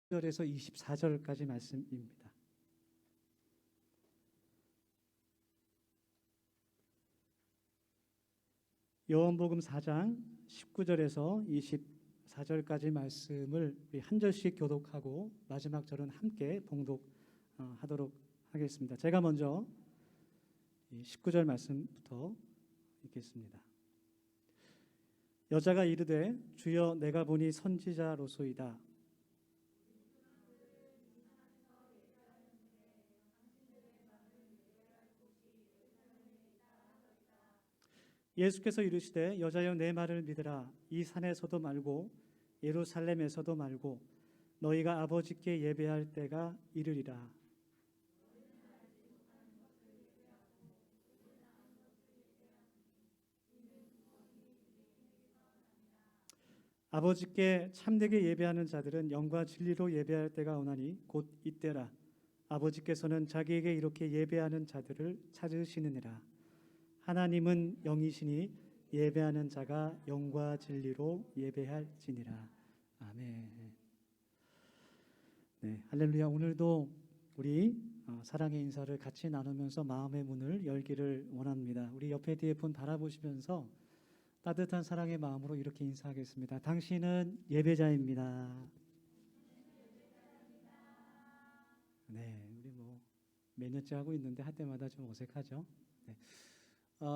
절에서 24절까지 말씀입니다. 요한복음 4장 19절에서 24절까지 말씀을 우리 한 절씩 교독하고 마지막 절은 함께 봉독하도록 하겠습니다. 제가 먼저 19절 말씀부터 읽겠습니다. 여자가 이르되 주여 내가 보니 선지자로소이다. 예수께서 이르시되 여자여 내 말을 믿으라. 이 산에서도 말고 예루살렘에서도 말고 너희가 아버지께 예배할 때가 이르리라. 아버지께 참되게 예배하는 자들은 영과 진리로 예배할 때가 오나니 곧 이때라. 아버지께서는 자기에게 이렇게 예배하는 자들을 찾으시느니라. 하나님은 영이시니 예배하는 자가 영과 진리로 예배할지니라. 아멘. 네, 할렐루야. 오늘도 우리 사랑의 인사를 같이 나누면서 마음의 문을 열기를 원합니다. 우리 옆에 뒤에 분 바라보시면서 따뜻한 사랑의 마음으로 이렇게 인사하겠습니다. 당신은 예배자입니다. 네, 우리 몇 년째 하고 있는데 할 때마다 좀 어색하죠. 네.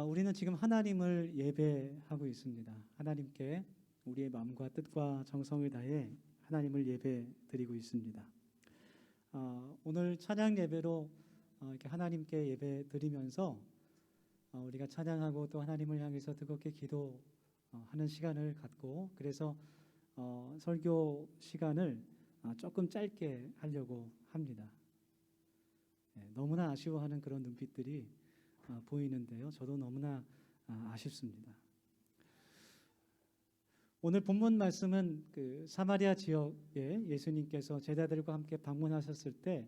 우리는 지금 하나님을 예배하고 있습니다. 하나님께 우리의 마음과 뜻과 정성을 다해 하나님을 예배드리고 있습니다. 오늘 찬양 예배로 이렇게 하나님께 예배드리면서 우리가 찬양하고 또 하나님을 향해서 뜨겁게 기도하는 시간을 갖고, 그래서 설교 시간을 조금 짧게 하려고 합니다. 네, 너무나 아쉬워하는 그런 눈빛들이 보이는데요. 저도 너무나 아쉽습니다. 오늘 본문 말씀은 그 사마리아 지역에 예수님께서 제자들과 함께 방문하셨을 때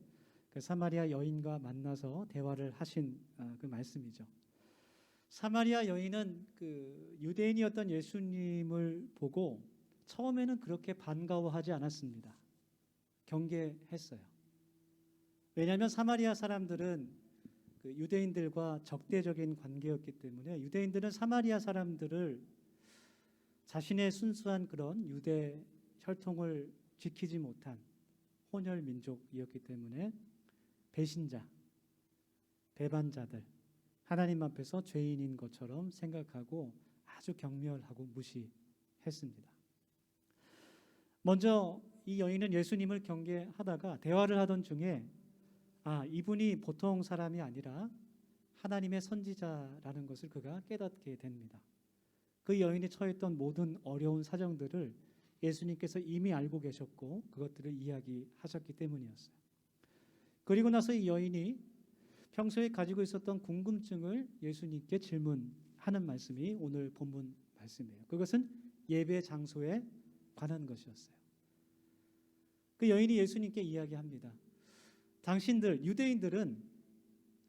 그 사마리아 여인과 만나서 대화를 하신 그 말씀이죠. 사마리아 여인은 그 유대인이었던 예수님을 보고 처음에는 그렇게 반가워하지 않았습니다. 경계했어요. 왜냐하면 사마리아 사람들은 그 유대인들과 적대적인 관계였기 때문에 유대인들은 사마리아 사람들을 자신의 순수한 그런 유대 혈통을 지키지 못한 혼혈 민족이었기 때문에 배신자, 배반자들, 하나님 앞에서 죄인인 것처럼 생각하고 아주 경멸하고 무시했습니다. 먼저 이 여인은 예수님을 경계하다가 대화를 하던 중에 이분이 보통 사람이 아니라 하나님의 선지자라는 것을 그가 깨닫게 됩니다. 그 여인이 처했던 모든 어려운 사정들을 예수님께서 이미 알고 계셨고 그것들을 이야기하셨기 때문이었어요. 그리고 나서 이 여인이 평소에 가지고 있었던 궁금증을 예수님께 질문하는 말씀이 오늘 본문 말씀이에요. 그것은 예배 장소에 관한 것이었어요. 그 여인이 예수님께 이야기합니다. 당신들 유대인들은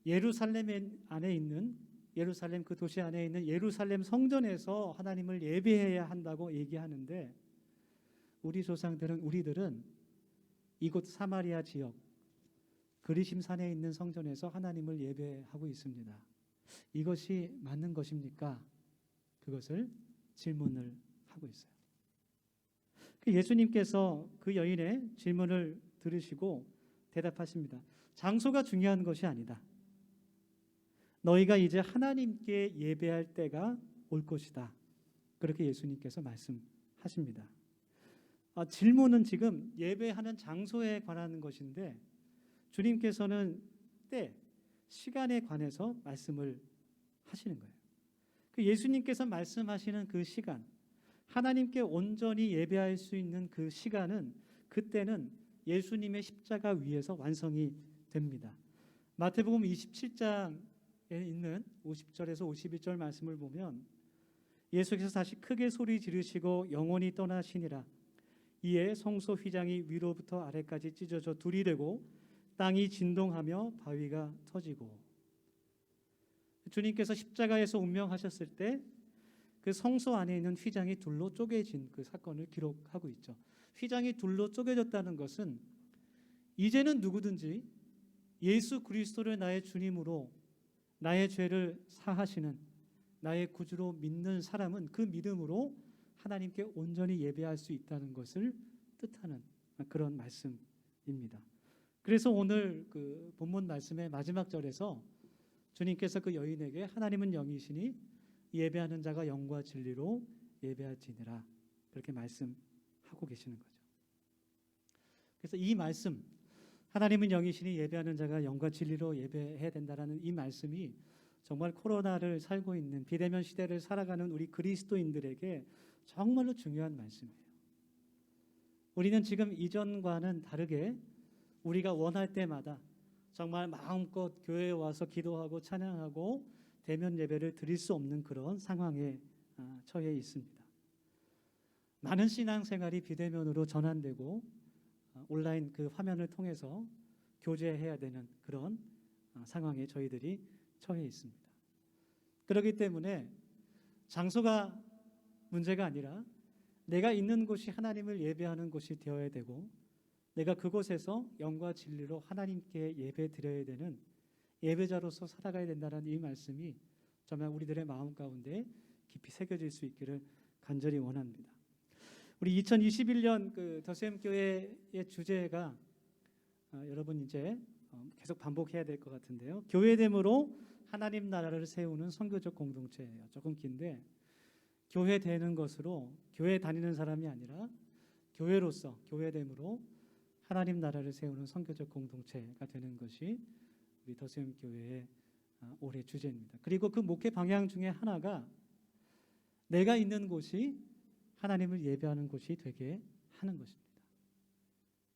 예루살렘 안에 있는 예루살렘 그 도시 안에 있는 예루살렘 성전에서 하나님을 예배해야 한다고 얘기하는데 우리 조상들은 우리들은 이곳 사마리아 지역 그리심 산에 있는 성전에서 하나님을 예배하고 있습니다. 이것이 맞는 것입니까? 그것을 질문을 하고 있어요. 예수님께서 그 여인의 질문을 들으시고 대답하십니다. 장소가 중요한 것이 아니다. 너희가 이제 하나님께 예배할 때가 올 것이다. 그렇게 예수님께서 말씀하십니다. 질문은 지금 예배하는 장소에 관한 것인데 주님께서는 때, 시간에 관해서 말씀을 하시는 거예요. 그 예수님께서 말씀하시는 그 시간, 하나님께 온전히 예배할 수 있는 그 시간은 그때는 예수님의 십자가 위에서 완성이 됩니다. 마태복음 27장에 있는 50절에서 51절 말씀을 보면 예수께서 다시 크게 소리 지르시고 영원히 떠나시니라. 이에 성소 휘장이 위로부터 아래까지 찢어져 둘이 되고 땅이 진동하며 바위가 터지고, 주님께서 십자가에서 운명하셨을 때 그 성소 안에 있는 휘장이 둘로 쪼개진 그 사건을 기록하고 있죠. 휘장이 둘로 쪼개졌다는 것은 이제는 누구든지 예수 그리스도를 나의 주님으로 나의 죄를 사하시는 나의 구주로 믿는 사람은 그 믿음으로 하나님께 온전히 예배할 수 있다는 것을 뜻하는 그런 말씀입니다. 그래서 오늘 그 본문 말씀의 마지막 절에서 주님께서 그 여인에게 하나님은 영이시니 예배하는 자가 영과 진리로 예배할지니라 그렇게 말씀하고 계시는 거죠. 그래서 이 말씀 하나님은 영이시니 예배하는 자가 영과 진리로 예배해야 된다라는 이 말씀이 정말 코로나를 살고 있는 비대면 시대를 살아가는 우리 그리스도인들에게 정말로 중요한 말씀이에요. 우리는 지금 이전과는 다르게 우리가 원할 때마다 정말 마음껏 교회에 와서 기도하고 찬양하고 대면 예배를 드릴 수 없는 그런 상황에 처해 있습니다. 많은 신앙생활이 비대면으로 전환되고 온라인 그 화면을 통해서 교제해야 되는 그런 상황에 저희들이 처해 있습니다. 그렇기 때문에 장소가 문제가 아니라 내가 있는 곳이 하나님을 예배하는 곳이 되어야 되고 내가 그곳에서 영과 진리로 하나님께 예배 드려야 되는 예배자로서 살아가야 된다는 이 말씀이 정말 우리들의 마음 가운데 깊이 새겨질 수 있기를 간절히 원합니다. 우리 2021년 그 더샘교회의 주제가 여러분 이제 계속 반복해야 될 것 같은데요. 교회됨으로 하나님 나라를 세우는 선교적 공동체예요. 조금 긴데 교회 되는 것으로 교회 다니는 사람이 아니라 교회로서 교회됨으로 하나님 나라를 세우는 선교적 공동체가 되는 것이 우리 더샘교회의 올해 주제입니다. 그리고 그 목회 방향 중에 하나가 내가 있는 곳이 하나님을 예배하는 곳이 되게 하는 것입니다.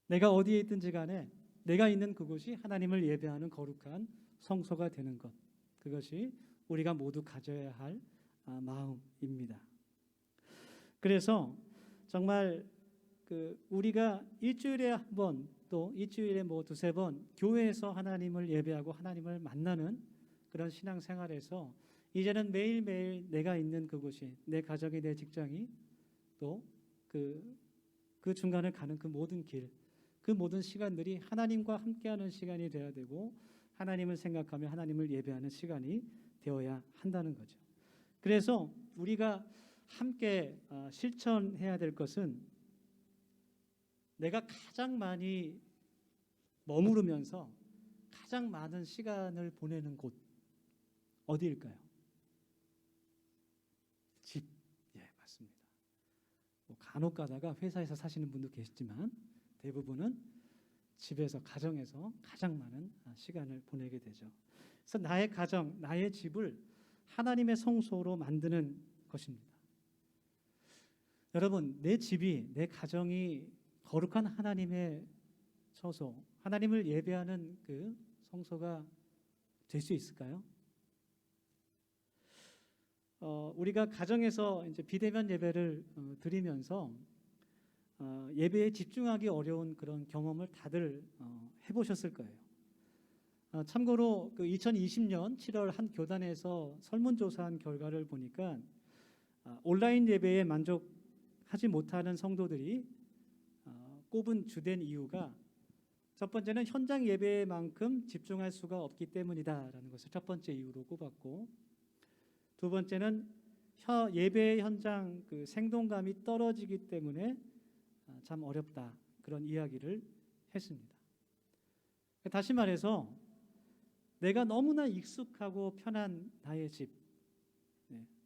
내가 어디에 있든지 간에 내가 있는 그곳이 하나님을 예배하는 거룩한 성소가 되는 것, 그것이 우리가 모두 가져야 할 마음입니다. 그래서 정말 우리가 일주일에 한 번, 또 일주일에 뭐 두세 번 교회에서 하나님을 예배하고 하나님을 만나는 그런 신앙생활에서 이제는 매일매일 내가 있는 그곳이 내 가정이 내 직장이 또 그 중간을 가는 그 모든 길, 그 모든 시간들이 하나님과 함께하는 시간이 되어야 되고 하나님을 생각하며 하나님을 예배하는 시간이 되어야 한다는 거죠. 그래서 우리가 함께 실천해야 될 것은 내가 가장 많이 머무르면서 가장 많은 시간을 보내는 곳 어디일까요? 집. 예, 맞습니다. 간혹 가다가 회사에서 사시는 분도 계시지만 대부분은 집에서 가정에서 가장 많은 시간을 보내게 되죠. 그래서 나의 가정, 나의 집을 하나님의 성소로 만드는 것입니다. 여러분, 내 집이 내 가정이 거룩한 하나님의 처소, 하나님을 예배하는 그 성소가 될 수 있을까요? 우리가 가정에서 이제 비대면 예배를 드리면서 예배에 집중하기 어려운 그런 경험을 다들 해보셨을 거예요. 참고로 그 2020년 7월 한 교단에서 설문조사한 결과를 보니까 온라인 예배에 만족하지 못하는 성도들이 꼽은 주된 이유가 첫 번째는 현장 예배만큼 집중할 수가 없기 때문이다라는 것을 첫 번째 이유로 꼽았고, 두 번째는 예배 현장 그 생동감이 떨어지기 때문에 참 어렵다, 그런 이야기를 했습니다. 다시 말해서 내가 너무나 익숙하고 편한 나의 집,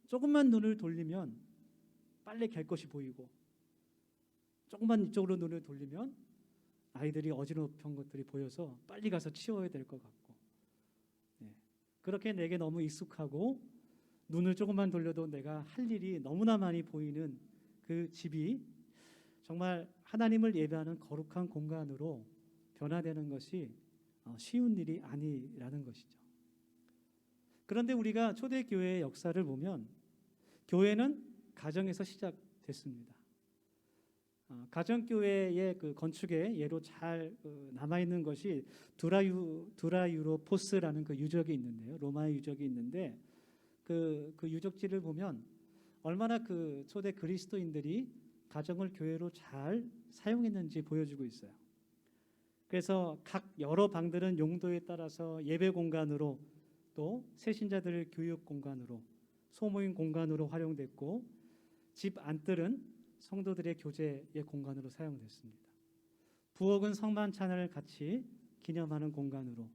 조금만 눈을 돌리면 빨래 갤 것이 보이고 조금만 이쪽으로 눈을 돌리면 아이들이 어지럽힌 것들이 보여서 빨리 가서 치워야 될 것 같고, 그렇게 내게 너무 익숙하고 눈을 조금만 돌려도 내가 할 일이 너무나 많이 보이는 그 집이 정말 하나님을 예배하는 거룩한 공간으로 변화되는 것이 쉬운 일이 아니라는 것이죠. 그런데 우리가 초대교회의 역사를 보면 교회는 가정에서 시작됐습니다. 가정교회의 그 건축의 예로 잘 남아있는 것이 두라유로포스라는 그 유적이 있는데요. 로마의 유적이 있는데 그 유적지를 보면 얼마나 그 초대 그리스도인들이 가정을 교회로 잘 사용했는지 보여주고 있어요. 그래서 각 여러 방들은 용도에 따라서 예배 공간으로, 또 새신자들 교육 공간으로, 소모임 공간으로 활용됐고, 집 안뜰은 성도들의 교제의 공간으로 사용됐습니다. 부엌은 성만찬을 같이 기념하는 공간으로,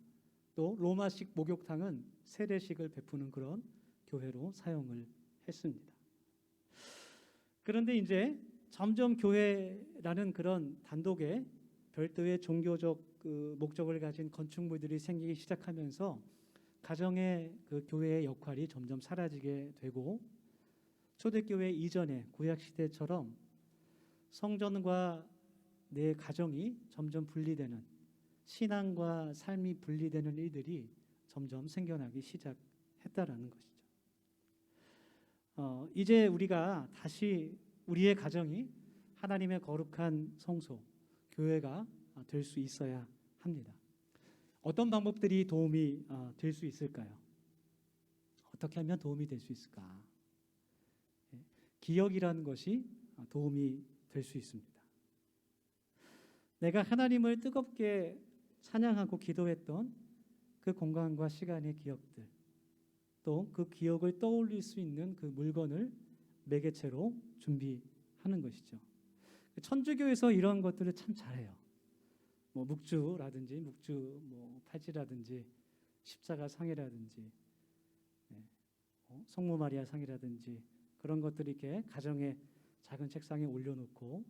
또 로마식 목욕탕은 세례식을 베푸는 그런 교회로 사용을 했습니다. 그런데 이제 점점 교회라는 그런 단독의 별도의 종교적 그 목적을 가진 건축물들이 생기기 시작하면서 가정의 그 교회의 역할이 점점 사라지게 되고, 초대교회 이전의 구약 시대처럼 성전과 내 가정이 점점 분리되는, 신앙과 삶이 분리되는 일들이 점점 생겨나기 시작했다라는 것이죠. 이제 우리가 다시 우리의 가정이 하나님의 거룩한 성소, 교회가 될 수 있어야 합니다. 어떤 방법들이 도움이 될 수 있을까요? 어떻게 하면 도움이 될 수 있을까? 기억이라는 것이 도움이 될 수 있습니다. 내가 하나님을 뜨겁게 찬양하고 기도했던 그 공간과 시간의 기억들, 또 그 기억을 떠올릴 수 있는 그 물건을 매개체로 준비하는 것이죠. 천주교에서 이런 것들을 참 잘해요. 뭐 묵주라든지 뭐 팔찌라든지 십자가 상이라든지 성모 마리아 상이라든지 그런 것들이 이렇게 가정의 작은 책상에 올려놓고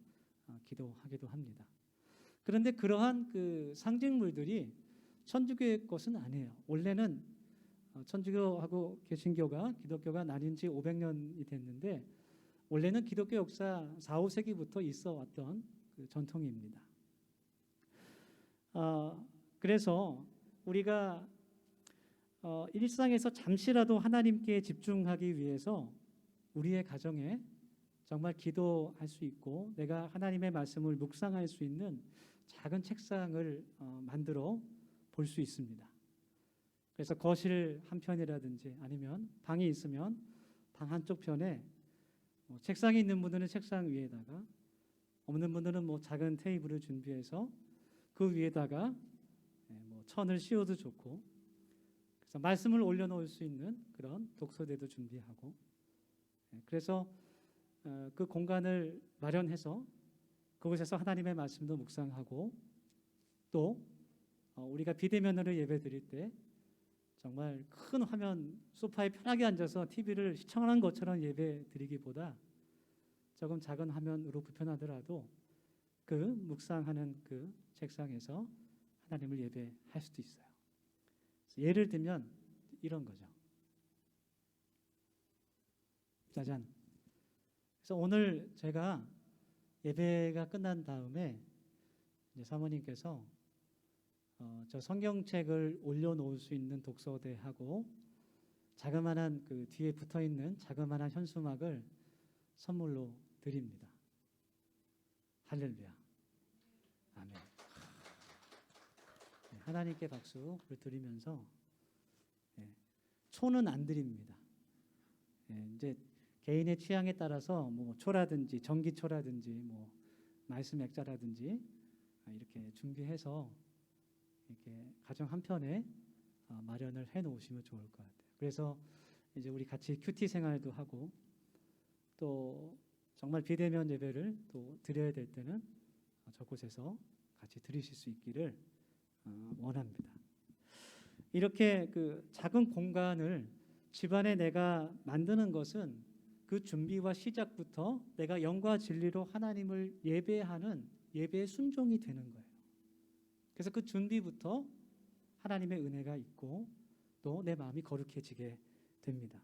기도하기도 합니다. 그런데 그러한 그 상징물들이 천주교의 것은 아니에요. 원래는 천주교하고 개신교가, 기독교가 나뉜 지 500년이 됐는데, 원래는 기독교 역사 4, 5세기부터 있어 왔던 그 전통입니다. 그래서 우리가 일상에서 잠시라도 하나님께 집중하기 위해서 우리의 가정에 정말 기도할 수 있고 내가 하나님의 말씀을 묵상할 수 있는 작은 책상을 만들어 볼 수 있습니다. 그래서 거실 한편이라든지 아니면 방이 있으면 방 한쪽 편에 책상이 있는 분들은 책상 위에다가, 없는 분들은 뭐 작은 테이블을 준비해서 그 위에다가 뭐 천을 씌워도 좋고, 그래서 말씀을 올려놓을 수 있는 그런 독서대도 준비하고, 그래서 그 공간을 마련해서 그곳에서 하나님의 말씀도 묵상하고, 또 우리가 비대면으로 예배드릴 때 정말 큰 화면 소파에 편하게 앉아서 TV를 시청하는 것처럼 예배드리기보다 조금 작은 화면으로 불편하더라도 그 묵상하는 그 책상에서 하나님을 예배할 수도 있어요. 예를 들면 이런 거죠. 짜잔. 그래서 오늘 제가 예배가 끝난 다음에 이제 사모님께서 저 성경책을 올려놓을 수 있는 독서대하고 자그마한 그 뒤에 붙어있는 자그마한 현수막을 선물로 드립니다. 할렐루야. 아멘. 하나님께 박수를 드리면서 초는 안 드립니다. 이제 개인의 취향에 따라서 뭐 초라든지 전기초라든지 뭐 말씀 액자라든지 이렇게 준비해서 이렇게 가정 한편에 마련을 해 놓으시면 좋을 것 같아요. 그래서 이제 우리 같이 큐티 생활도 하고, 또 정말 비대면 예배를 또 드려야 될 때는 저곳에서 같이 드리실 수 있기를 원합니다. 이렇게 그 작은 공간을 집안에 내가 만드는 것은 그 준비와 시작부터 내가 영과 진리로 하나님을 예배하는 예배의 순종이 되는 거예요. 그래서 그 준비부터 하나님의 은혜가 있고 또 내 마음이 거룩해지게 됩니다.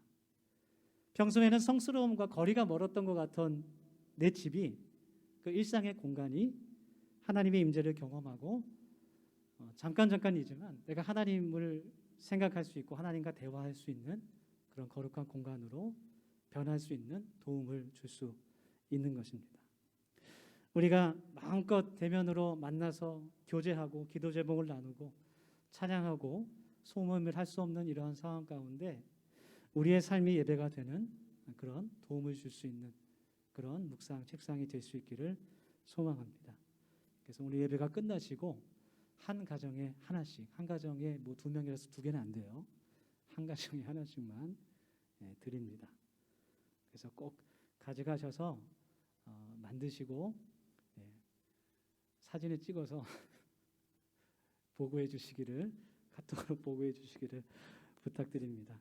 평소에는 성스러움과 거리가 멀었던 것 같은 내 집이, 그 일상의 공간이 하나님의 임재를 경험하고 잠깐이지만 내가 하나님을 생각할 수 있고 하나님과 대화할 수 있는 그런 거룩한 공간으로 변할 수 있는 도움을 줄 수 있는 것입니다. 우리가 마음껏 대면으로 만나서 교제하고 기도 제목을 나누고 찬양하고 소모임을 할 수 없는 이러한 상황 가운데 우리의 삶이 예배가 되는 그런 도움을 줄 수 있는 그런 묵상 책상이 될 수 있기를 소망합니다. 그래서 오늘 예배가 끝나시고 한 가정에 하나씩, 한 가정에 뭐 2명이라서 2개는 안 돼요. 한 가정에 하나씩만 드립니다. 그래서 꼭 가져가셔서 만드시고 사진에 찍어서 보고해 주시기를, 카톡으로 보고해 주시기를 부탁드립니다.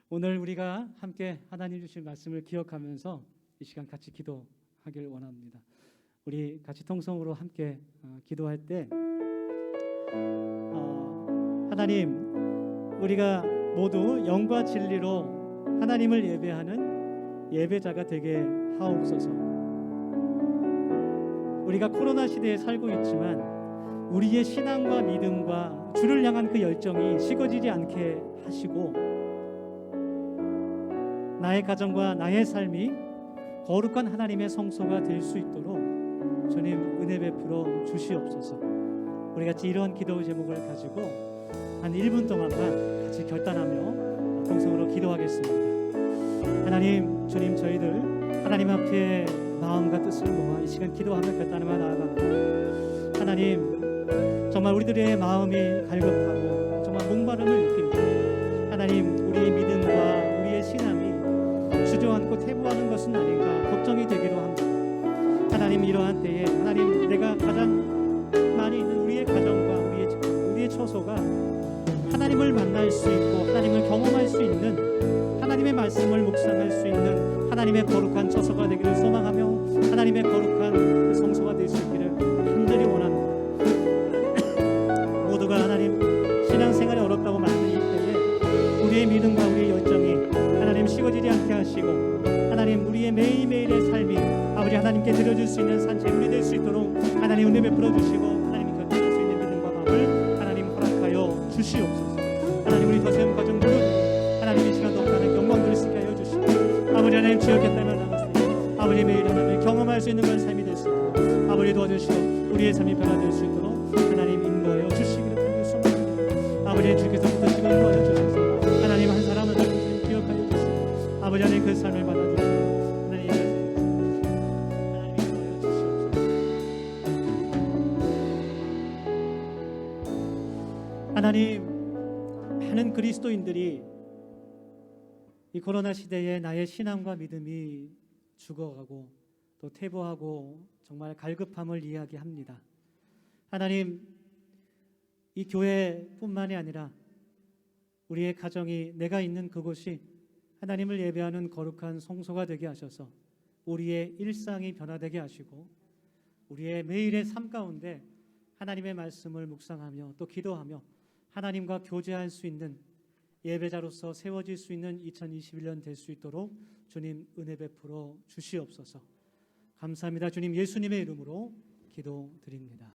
오늘 우리가 함께 하나님 주신 말씀을 기억하면서 이 시간 같이 기도하길 원합니다. 우리 같이 통성으로 함께 기도할 때 하나님, 우리가 모두 영과 진리로 하나님을 예배하는 예배자가 되게 하옵소서. 우리가 코로나 시대에 살고 있지만 우리의 신앙과 믿음과 주를 향한 그 열정이 식어지지 않게 하시고 나의 가정과 나의 삶이 거룩한 하나님의 성소가 될 수 있도록 주님 은혜 베풀어 주시옵소서. 우리 같이 이러한 기도 제목을 가지고 한 1분 동안만 같이 결단하며 통성으로 기도하겠습니다. 하나님, 주님, 저희들 하나님 앞에 마음과 뜻을 모아 이 시간 기도하며 결단하며 나아갑니다. 하나님, 정말 우리들의 마음이 갈급하고 정말 목마름을 느낍니다. 하나님, 우리의 믿음과 우리의 신앙이 주저앉고 퇴보하는 것은 아닌가 걱정이 되기도 합니다. 하나님, 이러한 때에 하나님, 내가 가장 많이 있는 우리의 가정과 우리의 처소가 하나님을 만날 수 있고 하나님을 경험할 수 있는, 하나님의 말씀을 묵상할 수 있는 하나님의 거룩한 처소가 되기를 소망하며 하나님의 거룩한 그 성소가 될 수 있기를 간절히 원합니다. 모두가 하나님 신앙생활이 어렵다고 말하는 이때에 우리의 믿음과 우리의 열정이 하나님 식어지지 않게 하시고 하나님 우리의 매일매일의 삶이 아버지 하나님께 드려줄 수 있는 산재물이 될 수 있도록 하나님 은혜 베풀어 주시고 하나님이 결정할 수 있는 믿음과 마음을 하나님 허락하여 주시옵소서. 하나님, 우리 거세운 가정 모두 하나님 이 시간도 하나님 영광을 쓰게 하여 주시고 아버지 하나님 주여 겠다면 나갔으니 아버지 매일 하나님을 경험할 수 있는 그런 삶이 될 수 있도록 아버지 도와주시고 우리의 삶이 변화될 수 있도록 하나님 인도하여 주시기를 간절히 소망합니다. 아버지 주께서 붙드시고 도와줘 주셔서 하나님 한 사람 한 사람 기억하여 주시고 아버지 하나님 그 삶을 받아주시고 하나님, 많은 그리스도인들이 이 코로나 시대에 나의 신앙과 믿음이 죽어가고 또 퇴보하고 정말 갈급함을 이야기합니다. 하나님, 이 교회뿐만이 아니라 우리의 가정이, 내가 있는 그곳이 하나님을 예배하는 거룩한 성소가 되게 하셔서 우리의 일상이 변화되게 하시고 우리의 매일의 삶 가운데 하나님의 말씀을 묵상하며 또 기도하며 하나님과 교제할 수 있는 예배자로서 세워질 수 있는 2021년 될 수 있도록 주님 은혜 베풀어 주시옵소서. 감사합니다. 주님 예수님의 이름으로 기도드립니다.